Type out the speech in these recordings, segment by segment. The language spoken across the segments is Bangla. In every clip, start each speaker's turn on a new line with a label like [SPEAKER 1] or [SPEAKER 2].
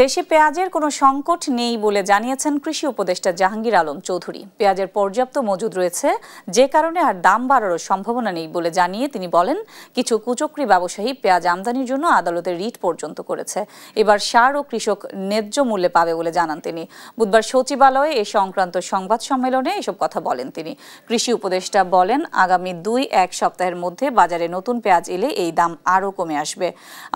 [SPEAKER 1] দেশে পেঁয়াজের কোনো সংকট নেই বলে জানিয়েছেন কৃষি উপদেষ্টা জাহাঙ্গীর আলম চৌধুরী। পেঁয়াজের পর্যাপ্ত মজুদ রয়েছে, যে কারণে আর দাম বাড়ারও সম্ভাবনা নেই বলে জানিয়ে তিনি বলেন, কিছু কুচক্রী ব্যবসায়ী পেঁয়াজ আমদানির জন্য আদালতে রিট পর্যন্ত করেছে। এবার সার ও কৃষক ন্যায্য মূল্যে পাবে বলে জানান তিনি। বুধবার সচিবালয়ে এ সংক্রান্ত সংবাদ সম্মেলনে এসব কথা বলেন তিনি। কৃষি উপদেষ্টা বলেন, আগামী 2-1 সপ্তাহের মধ্যে বাজারে নতুন পেঁয়াজ এলে এই দাম আরও কমে আসবে।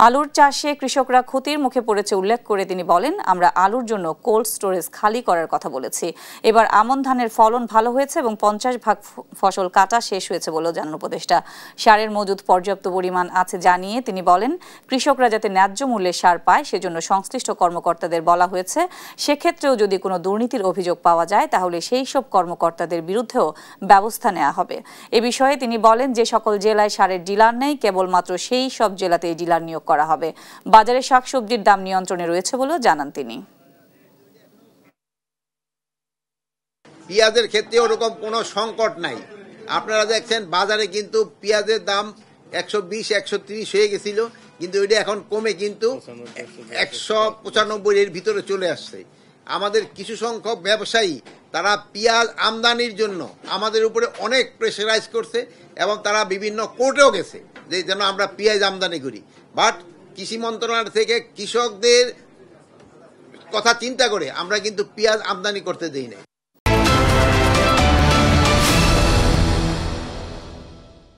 [SPEAKER 1] আলুর চাষে কৃষকরা ক্ষতির মুখে পড়েছে উল্লেখ করে তিনি বলেন, আমরা আলুর জন্য কোল্ড স্টোরেজ খালি করার কথা বলেছি। এবার আমন ধানের ফলন ভালো হয়েছে এবং 50% ফসল কাটা শেষ হয়েছে বলেও জানান উপদেষ্টা। সারের মজুদ পর্যাপ্ত পরিমাণ আছে জানিয়ে তিনি বলেন, কৃষকরা যাতে ন্যায্য মূল্যে সার পায় সেজন্য সংশ্লিষ্ট কর্মকর্তাদের বলা হয়েছে। সেক্ষেত্রেও যদি কোনো দুর্নীতির অভিযোগ পাওয়া যায় তাহলে সেই সব কর্মকর্তাদের বিরুদ্ধেও ব্যবস্থা নেওয়া হবে। এ বিষয়ে তিনি বলেন, যে সকল জেলায় সারের ডিলার নেই কেবলমাত্র সেই সব জেলাতেই ডিলার নিয়োগ করা হবে। বাজারে শাকসবজির দাম নিয়ন্ত্রণে রয়েছে বলেও জানান তিনি।
[SPEAKER 2] পেঁয়াজের ক্ষেত্রে ওরকম কোনো সংকট নাই। আপনারা দেখছেন বাজারে কিন্তু পেঁয়াজের দাম 120-130 হয়ে গেছিল, কিন্তু ওইটা এখন কমে কিন্তু 195 এর ভিতরে চলে আসছে। আমাদের কিছু সংখ্যক ব্যবসায়ী তারা পেঁয়াজ আমদানির জন্য আমাদের উপরে অনেক প্রেশারাইজ করছে এবং তারা বিভিন্ন কোর্টেও গেছে যে যেন আমরা পেঁয়াজ আমদানি করি। বাট কৃষি মন্ত্রণালয় থেকে কৃষকদের কথা চিন্তা করে আমরা কিন্তু পেঁয়াজ আমদানি করতে দেই না।